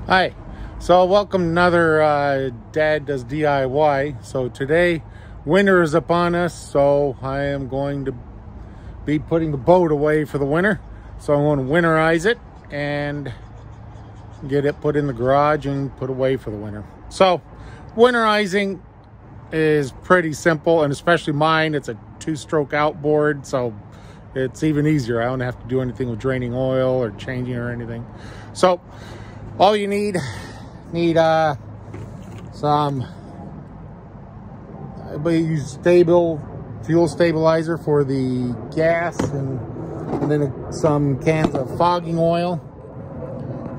Hi, so welcome to another Dad Does DIY. So today winter is upon us, so I am going to be putting the boat away for the winter. So I'm going to winterize it and get it put in the garage and put away for the winter. So winterizing is pretty simple, and especially mine, it's a 2-stroke outboard, so it's even easier. I don't have to do anything with draining oil or changing or anything. So all you need some, I use fuel stabilizer for the gas, and then some cans of fogging oil.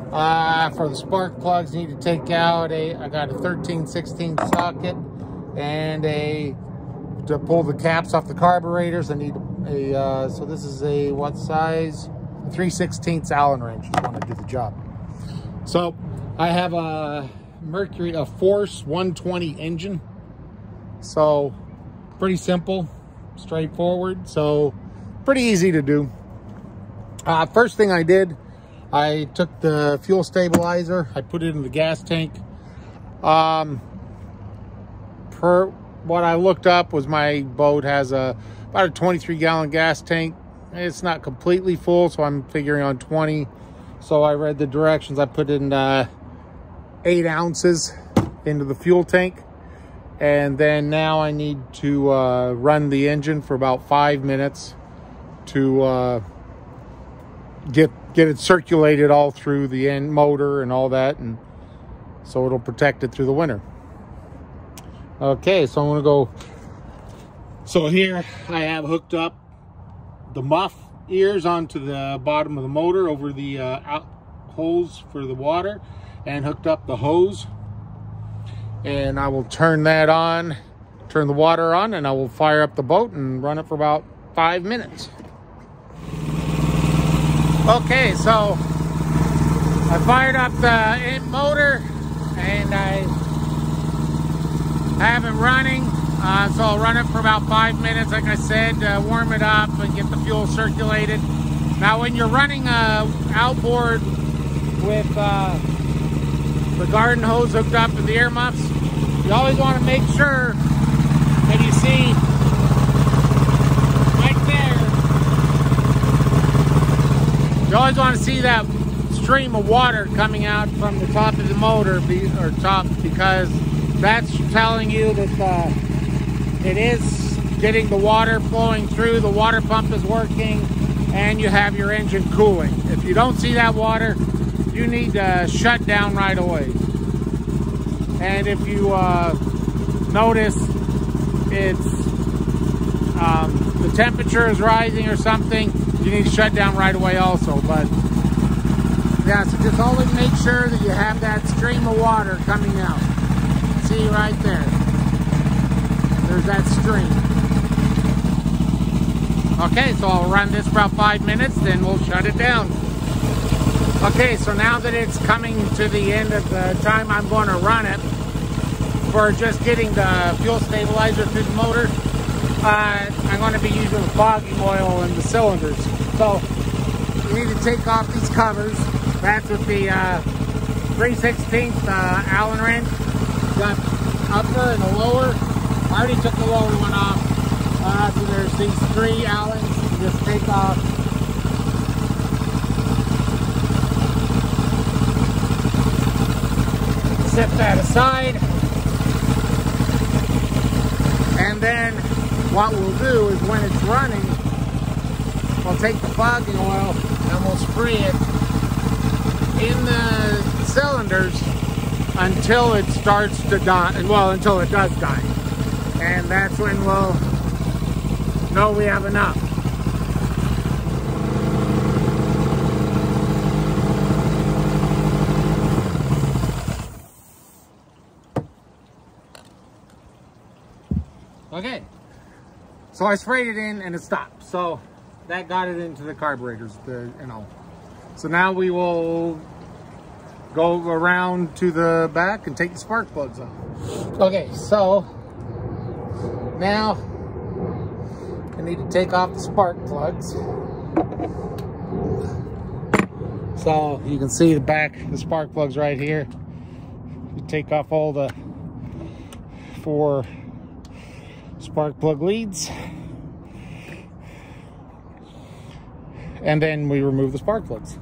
For the spark plugs, you need to take out I got a 13/16 socket, and to pull the caps off the carburetors, I need so this is a what size? 3/16 Allen wrench if you want to do the job. So I have a Force 120 engine. So pretty simple, straightforward, so pretty easy to do. First thing I did, I took the fuel stabilizer, I put it in the gas tank. Per what I looked up was my boat has about a 23-gallon gas tank. It's not completely full, so I'm figuring on 20. So I read the directions. I put in 8 ounces into the fuel tank. And then now I need to run the engine for about 5 minutes to get it circulated all through the end motor and all that, and so it'll protect it through the winter. Okay, so I'm gonna go. So here I have hooked up the muff ears onto the bottom of the motor over the hose for the water, and hooked up the hose. And I will turn that on, turn the water on, and I will fire up the boat and run it for about 5 minutes. Okay, so I fired up the motor and I have it running. So I'll run it for about 5 minutes, like I said, warm it up and get the fuel circulated. Now when you're running outboard with the garden hose hooked up and the air muffs, you always want to make sure that you see right there. You always want to see that stream of water coming out from the top of the motor, because that's telling you that it is getting the water flowing through, the water pump is working, and you have your engine cooling. If you don't see that water, you need to shut down right away. And if you notice it's the temperature is rising or something, you need to shut down right away also. But yeah, so just always make sure that you have that stream of water coming out. See right there, there's that stream. Okay, so I'll run this for about 5 minutes, then we'll shut it down. Okay, so now that it's coming to the end of the time I'm going to run it, for just getting the fuel stabilizer through the motor, I'm going to be using the fogging oil in the cylinders. So you need to take off these covers. That's with the 3/16 Allen wrench. Got upper and a lower. I already took the lower one off. So there's these 3 Allens. You just take off. Set that aside. And then what we'll do is when it's running, we'll take the fogging oil and we'll spray it in the cylinders until it starts to die, well, until it does die. And that's when we'll know we have enough. Okay, so I sprayed it in and it stopped. So that got it into the carburetors, So now we will go around to the back and take the spark plugs off. Okay, so now I need to take off the spark plugs. So you can see the back, the spark plugs right here. You take off all the 4 spark plug leads, and then we remove the spark plugs.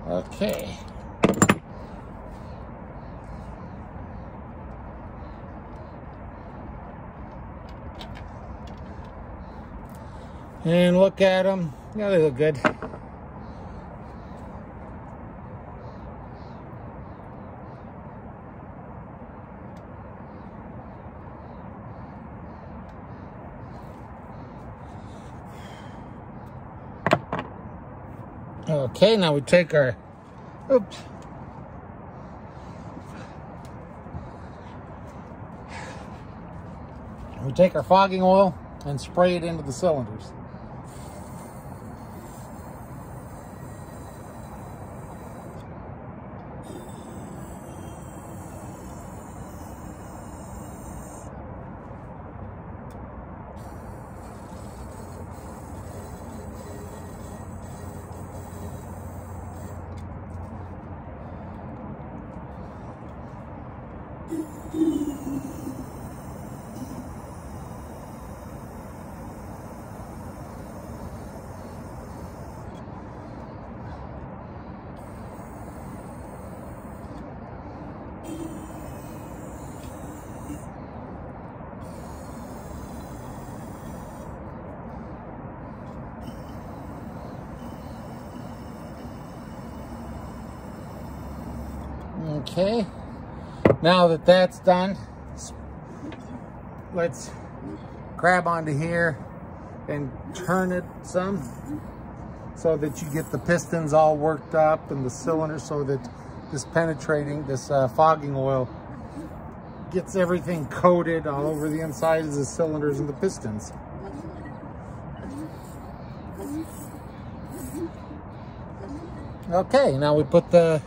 Okay. And look at them. Yeah, they look good. Okay, now we take our, oops. We take our fogging oil and spray it into the cylinders. Okay, now that that's done, let's grab onto here and turn it some so that you get the pistons all worked up and the cylinder, so that this fogging oil gets everything coated all over the inside of the cylinders and the pistons. Okay, now we put the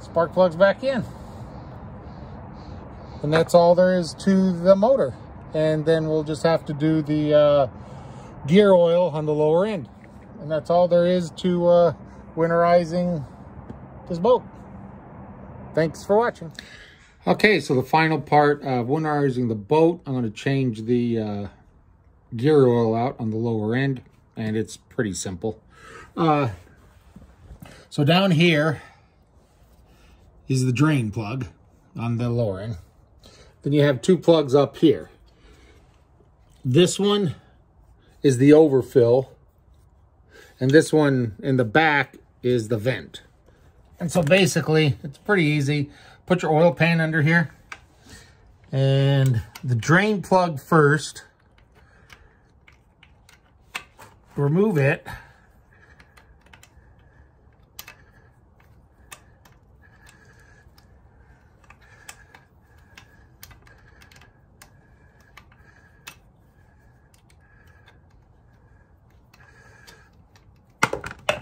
spark plugs back in, and that's all there is to the motor. And then we'll just have to do the gear oil on the lower end, and that's all there is to winterizing this boat. Thanks for watching. Okay, so the final part of winterizing the boat, I'm going to change the gear oil out on the lower end, and it's pretty simple. So down here is the drain plug on the lower end. Then you have 2 plugs up here. This one is the overfill, and this one in the back is the vent. And so basically, it's pretty easy. Put your oil pan under here, and the drain plug first. Remove it.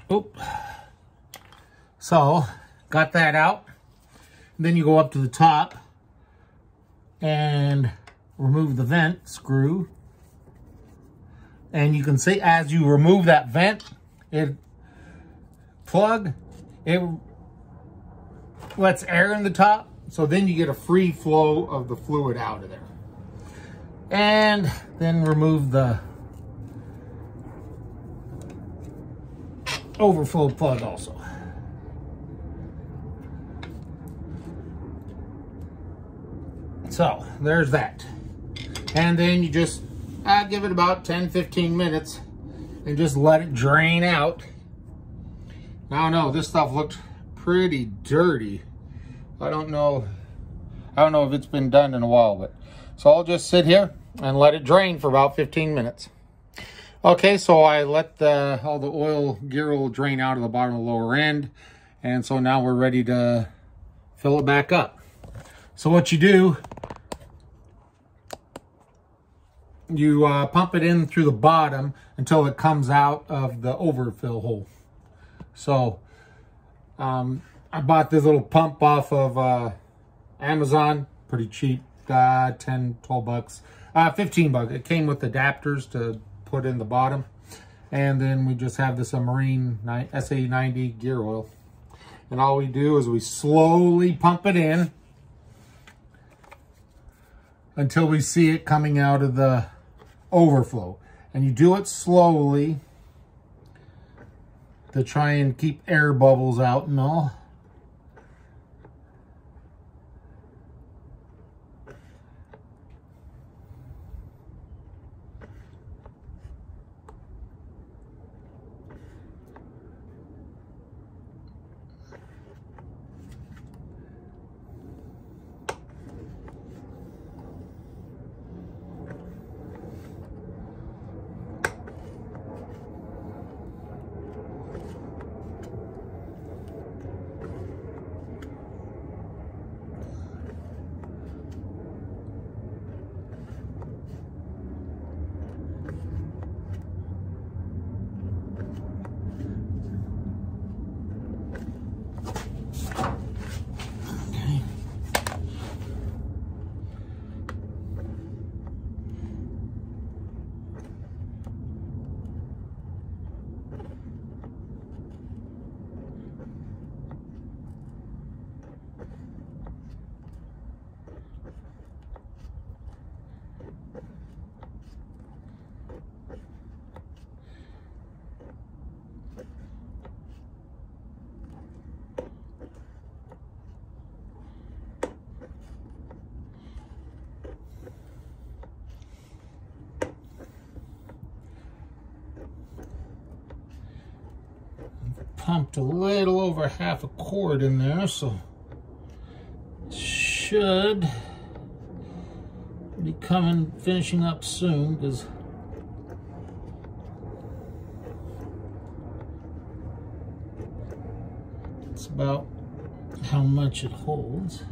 Oop. So, got that out. Then you go up to the top and remove the vent screw. And you can see as you remove that vent, it lets air in the top. So then you get a free flow of the fluid out of there. And then remove the overflow plug also. So there's that. And then you just give it about 10-15 minutes and just let it drain out. I don't know, this stuff looked pretty dirty. I don't know if it's been done in a while, but so I'll just sit here and let it drain for about 15 minutes. Okay, so I let all the gear oil drain out of the bottom of the lower end, and so now we're ready to fill it back up. So what you do, you pump it in through the bottom until it comes out of the overfill hole. So I bought this little pump off of Amazon, pretty cheap, 10, 12 bucks, 15 bucks. It came with adapters to put in the bottom. And then we just have this Marine SA90 gear oil. And all we do is we slowly pump it in until we see it coming out of the overflow. And you do it slowly to try and keep air bubbles out and all. Pumped a little over half a quart in there, so should be finishing up soon, because it's about how much it holds.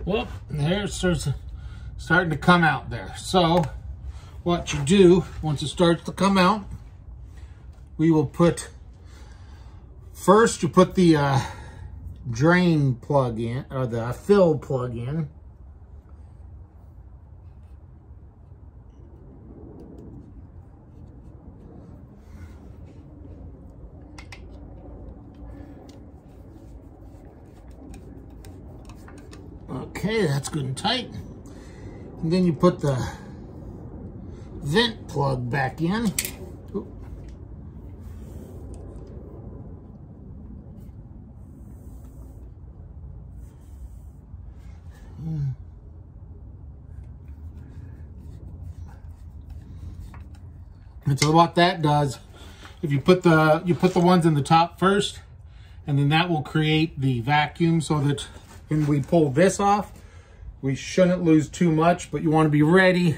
Well, there it starting to come out there. So what you do, once it starts to come out, we will put, first you put the drain plug in, or the fill plug in. Okay, that's good and tight. And then you put the vent plug back in. Oop. And so what that does, if you put the ones in the top first, and then that will create the vacuum, so that when we pull this off, we shouldn't lose too much, but you want to be ready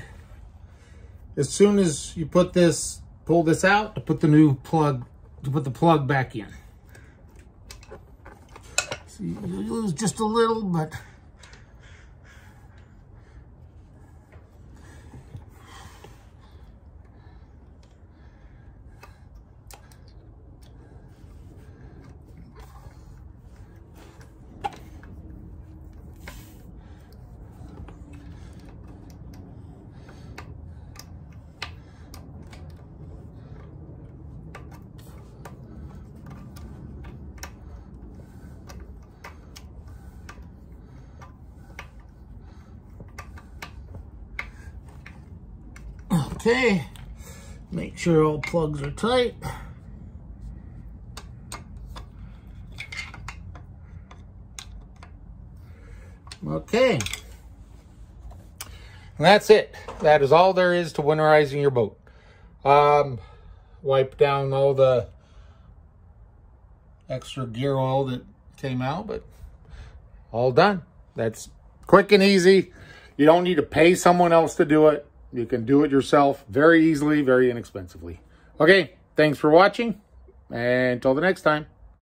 as soon as you pull this out, to put the new plug, to put the plug back in. See, you lose just a little, but okay, make sure all plugs are tight. Okay, And that's it. That is all there is to winterizing your boat. Wipe down all the extra gear oil that came out, but all done. That's quick and easy. You don't need to pay someone else to do it. You can do it yourself very easily, very inexpensively. Okay, thanks for watching, and until the next time.